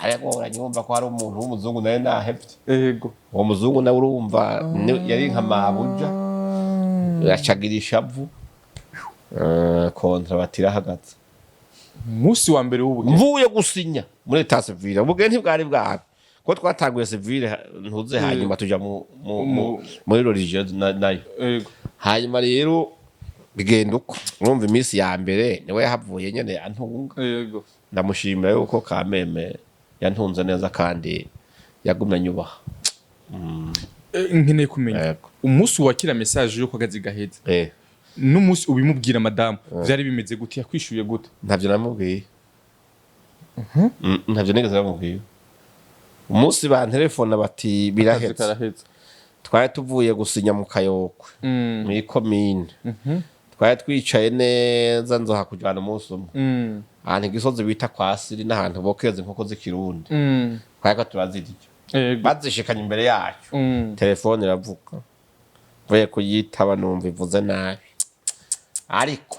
[SPEAKER 1] yaragoranye wumva ko hari umuntu w'umuzungu nawe nahevye
[SPEAKER 2] yego
[SPEAKER 1] uwo muzungu nawe urumva yari nka mabuja yacagira ishavu kontra batirahagaze
[SPEAKER 2] musi wa mbere w'ubuge
[SPEAKER 1] mvuye gusinya muri etat civile ubuge ntibwari bwari ko twatanguye civile ntuze hanyuma tuja muri religion nayo
[SPEAKER 2] yego
[SPEAKER 1] hanyuma rero bigenda uko urumva iminsi ya mbere niwe yahavuye nyene antunga
[SPEAKER 2] yego
[SPEAKER 1] ndamushimira yuko kameme yantunze neza kandi yagumye nyubaha
[SPEAKER 2] nkeneye kumenya umunsi wakira message yo kwagazi gaheze n'umunsi ubimubwira madame byari bimeze gute yakwishuye gute
[SPEAKER 1] ntavyo namubwiye ntavyo nigeze namubwiye umunsi ba telefone bati birahetse twari tuvuye gusinya mu kayokwe muri komine twari twicaye neza nzoha kujana umunsi umwe ahantu igisozi bita kwa siri n'ahantu bokeza inkoko z'ikirundi twari ko turazirya bazishikanye imbere yacu telefone iravuga mvuye kuyitaba numva ivuze nabi ariko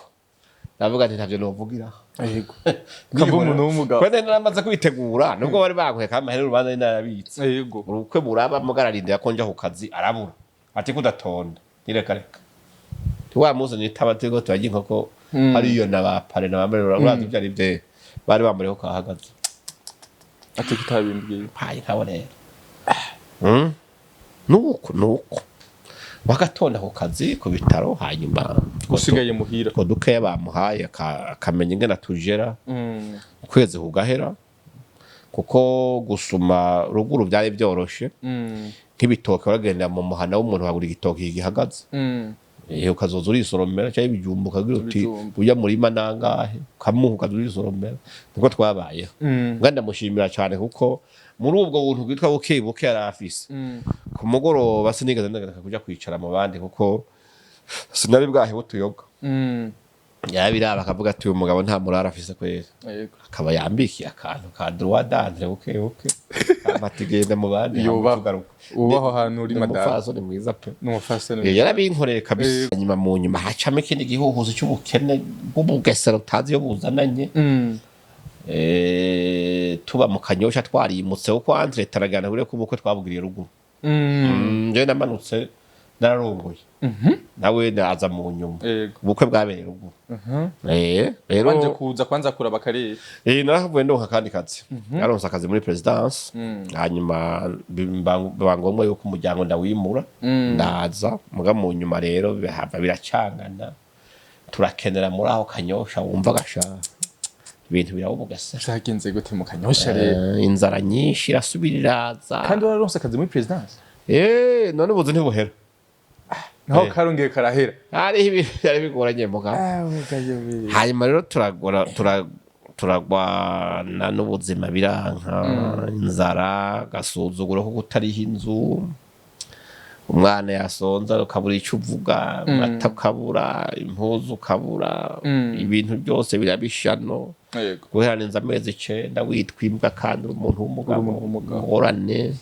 [SPEAKER 1] ndavuga nti ntavyo novugira
[SPEAKER 2] yego kamba umuntu w'umugabo
[SPEAKER 1] kwende naramaze kwitegura nubwo bari baguhe kandi mahera urubanza ni narabitse
[SPEAKER 2] yego
[SPEAKER 1] urukwe buraba mugararinde yakonja ku kazi arabura ati kudatonda nireka reka wa muze nitaba tego twaje inkoko ari iyo nabapare nabamberera urazi byari bye bari bamuriho kahagaze
[SPEAKER 2] ati kitabimbwiye
[SPEAKER 1] payi kabone nuko bagatonda ku kazi ku bitaro hanyuma
[SPEAKER 2] usigaye muhira
[SPEAKER 1] ko duke bamuhaye akamenya ingena tujera ukwezi kugahera kuko gusuma ruguru byari byoroshe nk'ibitoke uragenda mu muhana w'umuntu wagura igitoki gihagaze ukazoza urisoromera cyangwa ibijumba ukagira uti ujya murima nangahe ukamuha ukaza urisoromera niko twabayeho nganda mushimira cyane kuko muri ubwo buntu bwitwa buke yari afise ku mugoroba sinigeze ndagenda kuja kwicara mu bandi kuko sinari bwahe butuyoga yarabiraba akavuga ati uyu mugabo nta murara afise kwera akaba yambikiye akantu ka droit d'entrée buke batigenda mu bandi
[SPEAKER 2] ubaho ahantu uri madame
[SPEAKER 1] umufasoni mwiza pe
[SPEAKER 2] n'umufasoni
[SPEAKER 1] yarabinkoreye kabisa nyuma mu nyuma hacamo ikindi gihuhuzo cy'ubukene bw'ubugesera utazi yo buzananye tuba mu kanyosha twarimutse uko entre taragana bure kubukwe twabugiriye ruguru je namanutse nararongoye nawe naza mu nyuma ubukwe bwabereye ruguru
[SPEAKER 2] rero banje kuza kwanza kuraba karere
[SPEAKER 1] naravuye ndonka kandi kazi yaronse akazi muri presidence hanyuma bangomwe yuko umuryango ndawimura ndaza muga mu nyuma rero bihava biracangana turakenera muri aho kanyosha wumva gashaka ibintu birabugasa
[SPEAKER 2] shagenze gute mu kanyosha rero
[SPEAKER 1] inzara nyinshi irasubiriraza
[SPEAKER 2] kandi wararonse akazi muri presidence
[SPEAKER 1] none ubuze ntibuhera
[SPEAKER 2] naho karongeye karahera
[SPEAKER 1] ari ibintu byari bigoranye mugabo hanyuma rero turagwana n'ubuzima biranka inzara gasuzuguro ko kutariho inzu umwana yasonza ukabura icyo uvuga amata ukabura impuzu ukabura ibintu byose birabishano guheraniriza amezi 9 witwa imbwa kandi umuntu w'umugabo ngorane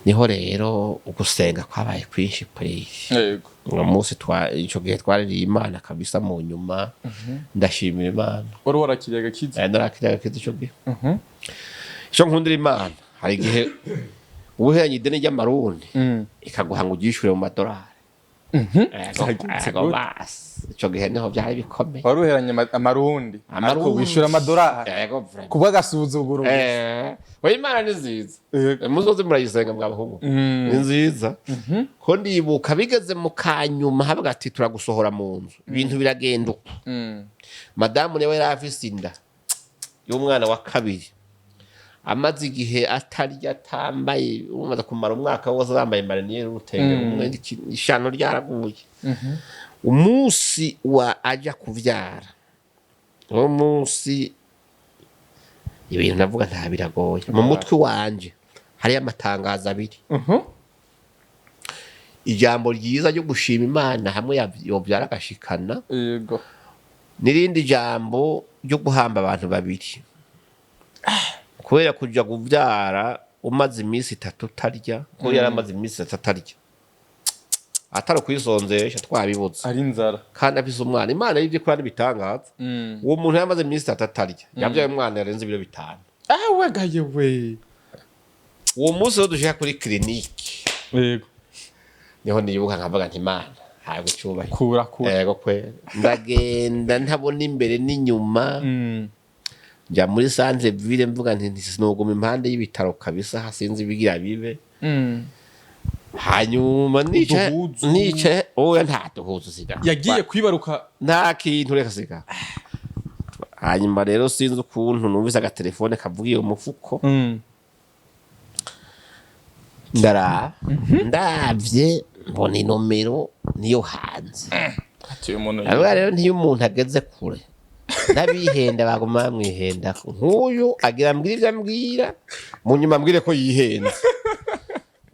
[SPEAKER 1] niho rero ugusenga kwabaye kwinshi pe uwo munsi icyo gihe twaririye Imana kabisa mu nyuma ndashimira Imana
[SPEAKER 2] wari warakiriye agakiza
[SPEAKER 1] narakiriye agakiza icyo gihe icyo nkundira Imana hari igihe ubuheranye ideni ry'amarundi ikaguha ngo ugishure mu madolari icyo gihe niho byari bikomeye
[SPEAKER 2] wari uheranye amarundi ariko wishura amadolari kubwa gasuzuguro
[SPEAKER 1] we Imana ni nziza muzoze murayisenga mwabahungu ni nziza ko ndibuka bigeze mu kanyuma habaga ati turagusohora mu nzu ibintu biragenda uko madamu niwe yari afise inda y'umwana wa kabiri amaze igihe atarya atambaye umaze kumara umwaka wose bambaye mariniere urutenge rumwe ishano ryaraguye umunsi wa aja kuvyara uwo munsi ibintu navuga nta biragoye mu mutwe wanje hari amatangazo abiri ijambo ryiza ryo gushima Imana hamwe yobyara agashikana
[SPEAKER 2] yego
[SPEAKER 1] nirindi jambo ryo guhamba abantu babiri kubera kuja kuvyara umaze iminsi 3 utarya ko yari amaze iminsi 3 atarya atari kwisonzesha twabibuze
[SPEAKER 2] ari inzara
[SPEAKER 1] kandi afise umwana Imana yivye ko ari bitangaza uwo muntu yamaze iminsi 3 atarya yavyaye umwana yarenze ibiro 5
[SPEAKER 2] wegaye we
[SPEAKER 1] uwo munsi wo dushaka kuri clinique
[SPEAKER 2] yego
[SPEAKER 1] niho nibuka nkavuga nti Imana haye gucubaye
[SPEAKER 2] kura
[SPEAKER 1] yego kwe ndagenda ntabona imbere n'inyuma njya muri Sanze Ville mvuga nti sinoguma impande y'ibitaro kabisa hasinze ibigira bibe hanyuma nice oya nta duhuzu siga
[SPEAKER 2] yagiye kwibaruka
[SPEAKER 1] nta kintu reka siga hanyuma rero sinzi ukuntu numvise agatelefone kavugiye umufuko ndavye mbona inomero niyo hanze aba rero ntiyo umuntu ageze kure n'abihenda baguma bamwihenda nk'uyu agira ambwira ivyo ambwira mu nyuma ambwire ko yihenze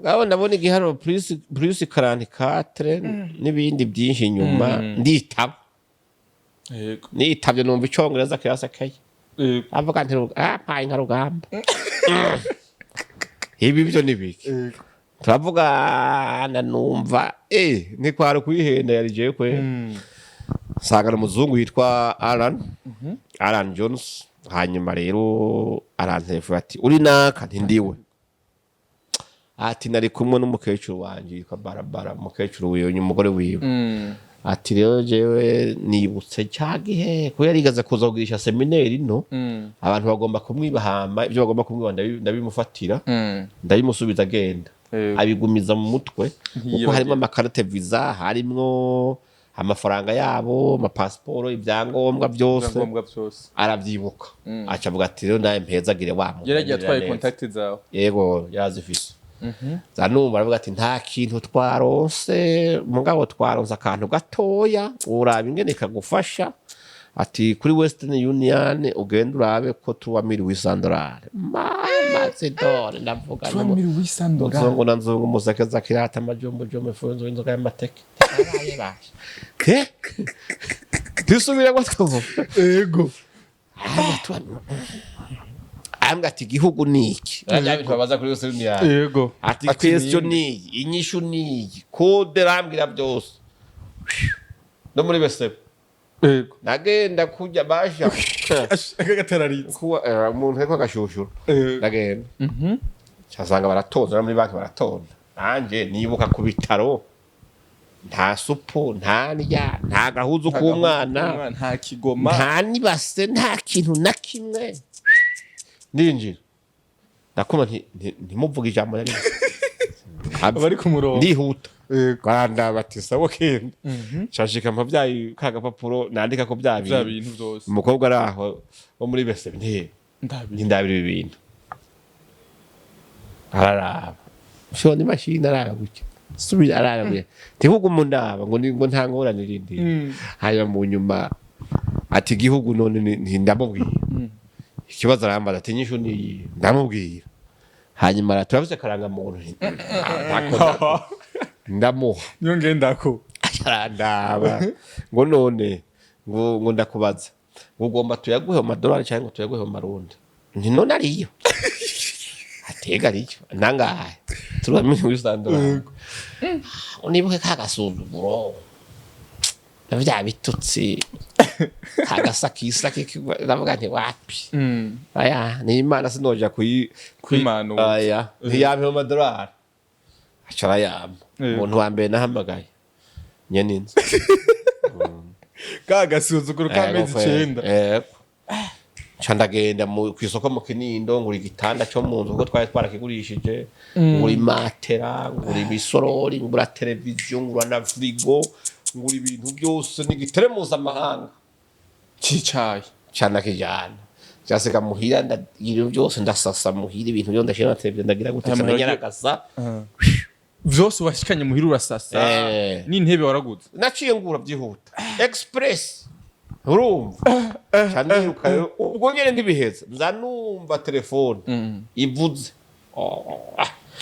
[SPEAKER 1] ngabo ndabona igiharo plus 44 n'ibindi byinshi inyuma nditaba
[SPEAKER 2] yego
[SPEAKER 1] nitavye numva icongereza kirasakaye avuga nti paye nka rugamba ibi byo nibiki turavuga numva ni kwari kwihenda yarije kwe sanga umuzungu yitwa Alan Jones hanyuma rero arantefuye ati uri naka ntindiwe ati nari kumwe n'umukecuru wanje yitwa Barabara umukecuru wiwe umugore wiwe ati rero jewe nibutse cyagihe ko yarigaze kuzogirisha seminari no abantu bagomba kumwibahama ibyo bagomba kumwiba ndabimufatira ndabimusubiza agenda abigumiza mu mutwe kuko harimo amakarate visa harimo amafaranga yabo amapasiporo ibyangombwa byose aravyibuka acavuga ati rero naye mpezagire wa muntu
[SPEAKER 2] yaragiye atwaye contact zawe
[SPEAKER 1] yego yazifise zanumva aravuga ati nta kintu twaronse mugabo twaronse akantu gatoya uraba ingene kagufasha ati kuri Western Union ugenda urabe ko tuwa $1,000 Macedon ndavuga
[SPEAKER 2] tuwa $1,000
[SPEAKER 1] nzongo nanzongo musakeza kirata amajombo jombe funzo inzoga y'amateke araye basha tisubira gutwo yego ambwa ati gihugu niki ajabitwa baza kuri Western Union
[SPEAKER 2] yego
[SPEAKER 1] ati question ni inyishu ni code rambira byose no muri bese
[SPEAKER 2] yego
[SPEAKER 1] nagenda kujya basha
[SPEAKER 2] akagateraritse
[SPEAKER 1] kuwa umuntu heko gashushura nagenda cyasanga baratonda muri banki baratonda nanje nibuka ku bitaro nta supu nta ndya nta gahuzu k'umwana
[SPEAKER 2] nta kigoma
[SPEAKER 1] nta nibase nta kintu na kimwe ndinjira nakoma ntimuvuga ijambo yari
[SPEAKER 2] abari ku murongo
[SPEAKER 1] ndihuta Rwanda batisa wokenda cyashika mpavyayi kagapapuro nandika ko bya
[SPEAKER 2] bintu byose
[SPEAKER 1] umukobwa araho wo muri bese ndabiri ibintu araraba shoni machine araba gutya subira araba tihugu mundaba ngo ntangorane rindi haya mu nyuma ati gihugu none ndamubwiye ikibazo arambaza ati nyishu ni ndamubwira hanyuma turavuze karanga muntu ndamuha
[SPEAKER 2] niyo ngendako
[SPEAKER 1] arandaba ngo none ngo ndakubaza ugomba tuyaguhe $1 cyangwa tuyaguhe $1 nti none ariyo atega ariyo nangahe turamenye $100 unibuke kagasuzuguro navya bitutsi kagasakisa ndavuga nti wapi aya ni Imana sinoja
[SPEAKER 2] kwimana
[SPEAKER 1] aya ntiyampe $1 acara yamba umuntu wa mbere nahamagaye nyene inzu
[SPEAKER 2] kagasuzuguro kamezi 9
[SPEAKER 1] candagenda ku isoko mu Kinindo ngura igitanda cyo mu nzu kuko twari twarakigurishije ngura matera ngura ibisorori ngura televiziyo ngura na frigo ngura ibintu byose n'igiteremuza amahanga
[SPEAKER 2] cicaye
[SPEAKER 1] cana kijana cyaseka muhira ibintu byose ndasasa muhira ibintu byo ndashira na televiziyo ndagira guteka nyaragasa
[SPEAKER 2] vyose washikanye muhira urasasa n'intebe waraguze
[SPEAKER 1] naciye ngura byihuta express urumva candiruka rero ubwo nyene ndibiheza nza numva telefone ivuze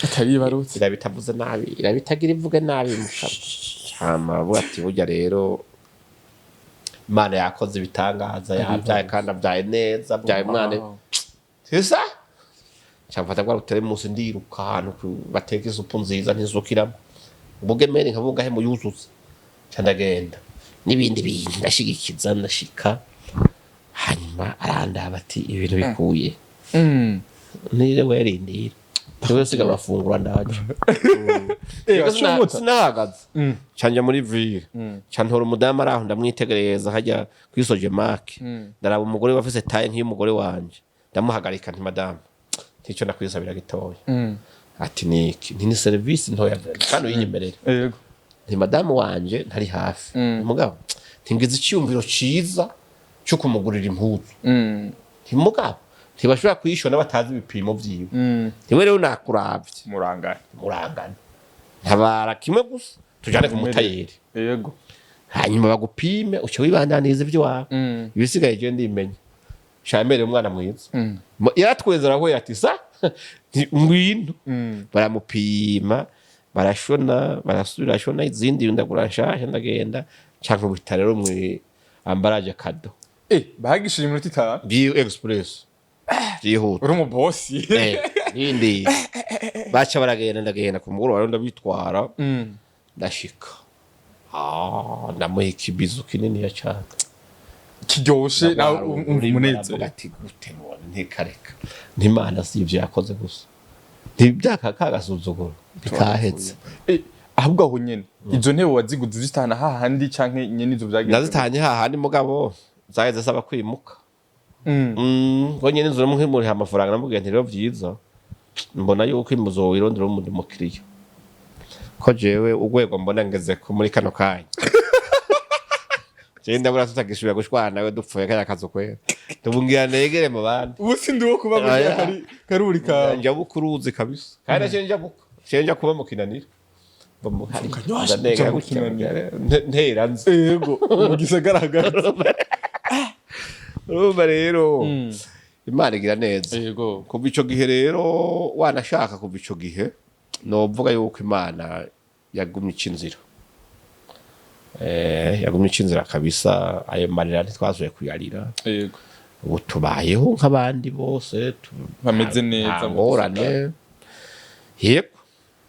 [SPEAKER 2] ataribarutse
[SPEAKER 1] irabitavuze nabi irabitagira ivuge nabi mukaba hama bati burya rero Imana yakoze ibitangaza yabyaye kandi abyaye neza byaye mwana sisa cyamfata kwa rutere munsi ndiruka ahantu bateka isupu nziza ntizukiramo ubugemere nkavuga he mu yuzuza cyandagenda n'ibindi bintu ndashigikiza ndashika hanyuma arandaba ati ibintu bikuye nire werindira Tuwe siga bafungura ndaje. Sinahagaze. Canja muri ville. Cantora umudamu araho ndamwitegereza hajya kwisoje mark. Ndaraba umugore wafise taye nk'umugore wanje. Ndamuhagarika nti madame. Tico nakwisabira gitoya. Ati niki ni service ntoya kandi uyinyemerera.
[SPEAKER 2] Yego.
[SPEAKER 1] Nti madame wanje ntari hafi. Mugabo tingize icyumviro ciza cyo kumugurira impuzu. Nti mugabo ntibashobora kuyishona batazi ibipimo vyiwe. Niwe rero nakuravye murangana ntabara kimwe gusa tujane ku mutayeri.
[SPEAKER 2] Yego.
[SPEAKER 1] Hanyuma bagupime ucyo wibandaniza ibyo wawe. Ibisigaye je ndimenya shamere umwana mwiza. Yaratwezera aho yatisa ngwino baramupima barashona barasubira shona izindi ndagura nshasha ndagenda canke bitarero mwe ambaraje kado.
[SPEAKER 2] Bahagishije iminota 5
[SPEAKER 1] Bio Express. Yihuta.
[SPEAKER 2] Uri mu boss.
[SPEAKER 1] Nindi. Bacha baragenda ndagenda ku mugoro waro ndabitwara. Ndashika. Ndamuha ikibizo kinini ya cyane.
[SPEAKER 2] Kiryoshe nawe umunezero
[SPEAKER 1] ati gute ntikareka. Ntimana si ivyo yakoze gusa. Ntibyaka kagasuzuguro. Bikahetse.
[SPEAKER 2] Ahubwo aho nyene. Izo ntebe waziguze zitana hahandi canke nyene izo byagiye.
[SPEAKER 1] Nazitanye hahandi mugabo zaheze saba kwimuka. Ngo nyene nzo muhimuri amafaranga namubwiye nti rero vyiza mbona yuko imuzo wirondera umuntu mukiriya ko jewe ugwego mbona ngeze ko muri kano kanya je ndabura tutagishubira gushwana nawe dupfuye kaya kazo kwera tubungira negere mu bantu
[SPEAKER 2] ubusi ndiwo kuba muri karuri ka
[SPEAKER 1] njya bukuruzi kabisa kandi cenja kuba mu kinanira bamuhari ndanega gukinanira nteranze
[SPEAKER 2] yego mu gisagaragara
[SPEAKER 1] Urumva rero Imana igira neza.
[SPEAKER 2] Yego.
[SPEAKER 1] Kuva ico gihe rero wanashaka kuva ico gihe novuga yuko Imana yagumye icinzira. Yagumye icinzira kabisa ayo marira ntitwazuye kuyarira.
[SPEAKER 2] Yego.
[SPEAKER 1] Ubu tubayeho nk'abandi bose
[SPEAKER 2] bameze neza
[SPEAKER 1] ngorane. Yego.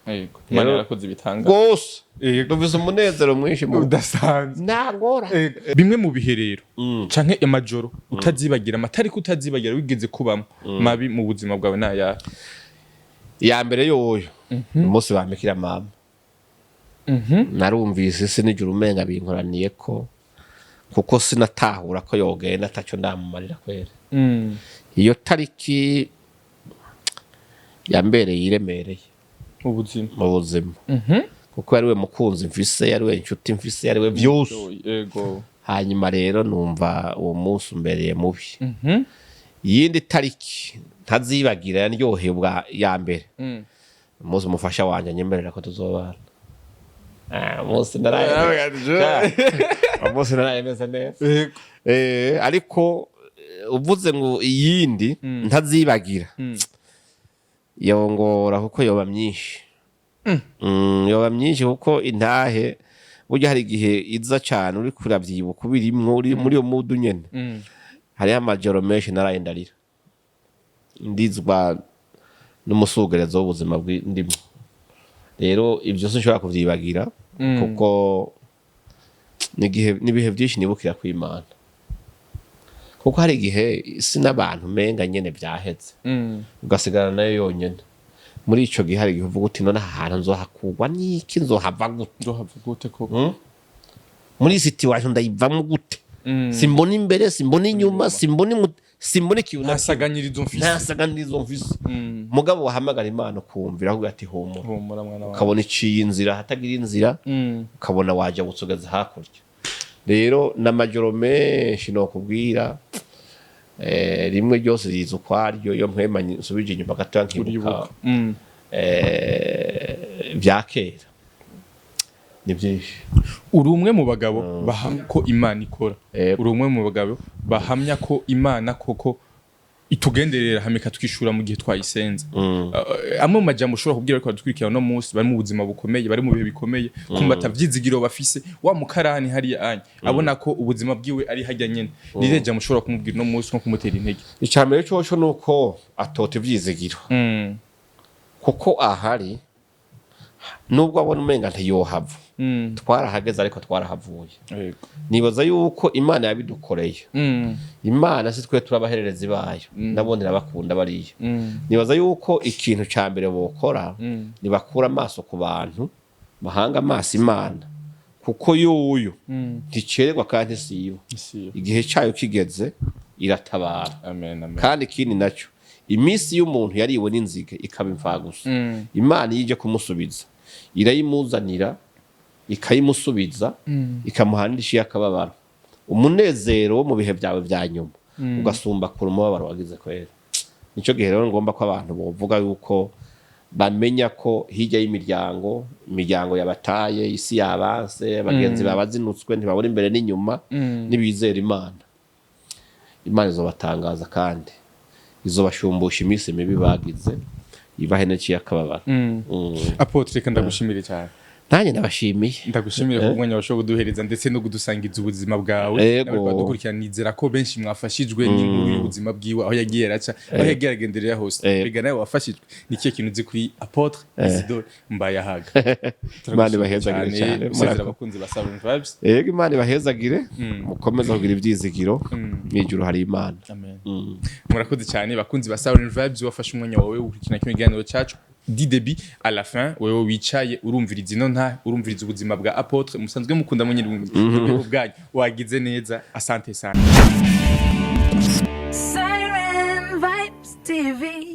[SPEAKER 2] Yego. Imana yarakoze ibitanga.
[SPEAKER 1] Gose. Duvise umunezero mwinshi mu
[SPEAKER 2] udasanzwe
[SPEAKER 1] nagora
[SPEAKER 2] bimwe mu biherero canke amajoro utazibagira amatari kutazibagira wigeze kubamo mabi mu buzima bwawe naya
[SPEAKER 1] ya mbere yoyo umunsi bamekira mama narumvise sinijura umenga binkoraniye ko kuko sinatahura ko yogenda ataco ndamumarira kwere iyo tariki ya mbere yiremereye
[SPEAKER 2] mu
[SPEAKER 1] buzima kuko yariwe mukunzi mfise yariwe inshuti mfise yariwe byose
[SPEAKER 2] yego
[SPEAKER 1] hanyuma rero numva uwo munsi umbereye mubi yindi tariki ntazibagira yanyoheye bwa ya mbere umunsi umufasha wanje anyemerera ko tuzobana umunsi naraye meze neza ariko uvuze ngo iyindi ntazibagira yongora kuko yoba myinshi yoba myinshi kuko intahe burya hari igihe iza cyane uri kuravyibuka birimwo uri muri yo mudu nyene hari amajoro menshi narayendarira ndizwa n'umusugerezo w'ubuzima bw'indimo rero ibyo sinshobora kuvyibagira kuko nibihe byinshi nibukira kw'Imana kuko hari igihe isi n'abantu menga nyene byaheze ugasigara nayo yonyene muri ico gihe hari igihe uvuga uti none ahantu nzohakugwa niki nzohava
[SPEAKER 2] gute koko
[SPEAKER 1] muri situation ndayivamo gute simbona imbere simbona inyuma simbona ikintu ntasaganirizo mfise mugabo wahamagara Imana kumvira aho ati humura
[SPEAKER 2] mwana wawe
[SPEAKER 1] ukabona iciye inzira hatagira inzira ukabona waje gutsugeza hakurya rero n'amajoro menshi no kubwira rimwe ryose riza ukwaryo yo mpemanye nsubije inyuma gato nkibuka vya kera ni byinshi.
[SPEAKER 2] uri umwe mu bagabo bahamya ko Imana ikora, uri umwe mu bagabo bahamya ko Imana koko itugenderera hamika twishura mu gihe twayisenza. Amwe mu majambo ushobora kubwira ariko dutwikira no munsi bari mu buzima bukomeye, bari mu bihe bikomeye, kumva atavyizigiro bafise, wa mukarani hari anye abona ko ubuzima bwiwe ari hajya nyene, nire jambo ushobora kumubwira no munsi nko kumutera intege.
[SPEAKER 1] Icambere cyo nuko atota ivyizigiro, kuko ahari nubwo abona umenga ntiyohava, twarahageze ariko twarahavuye. Nibaza yuko Imana yabidukoreye. Imana si twe turabahererezi bayo, nabone rabakunda bariye. Nibaza yuko ikintu cambere bokora nibakura amaso ku bantu, bahanga amaso Imana, kuko yuyu nticererwa kandi siyo, igihe cyayo kigeze iratabara. Kandi ikindi naco imisi y'umuntu yariwe n'inzige ikaba imfagusa, Imana yije kumusubiza irayimuzanira ikayimusubiza ikamuhanisha yakababara. Umunezero wo mu bihe byawe bya nyuma ugasumba kure umubabaro wagize kwera. Nico gihe rero ngomba ko abantu bovuga yuko bamenya ko hirya y'imiryango yabataye, isi yabanse, abagenzi babazinutswe ntibabura imbere n'inyuma, nibizera Imana, Imana izobatangaza kandi izobashumbusha iminsi mibi bagize, ibahenekiye akababara.
[SPEAKER 2] Apotre kandi ndagushimire cyane.
[SPEAKER 1] Nanjye ndabashimiye.
[SPEAKER 2] Ndagushimire ku mwanya washoboye kuduhereza ndetse no kudusangiza ubuzima bwawe. Nabwo dukurikirana nizera ko benshi mwafashijwe n'inkuru y'ubuzima bwiwe aho yagiye raca, aho yagiye agenderera hose. Bega nawe wafashijwe. Nikiye kintu uzi kuri Apotre Isidore Mbayahaga.
[SPEAKER 1] Imana ibahezagire cyane.
[SPEAKER 2] Musezera abakunzi ba Salon Vibes.
[SPEAKER 1] Imana ibahezagire, mukomeza kugira ibyizigiro, mwijuru hari Imana.
[SPEAKER 2] Amen. Murakoze cyane bakunzi ba Salon Vibes, wafashe umwanya wawe ukurikirana kino kiganiro cyacu. Di début à la fin wewe wicaye urumviriza ino nta urumviriza ubuzima bwa Apotre musanzwe mukunda mu nyiri ubwanyu wagize neza. Asante sana.
[SPEAKER 3] Siren Vibes TV.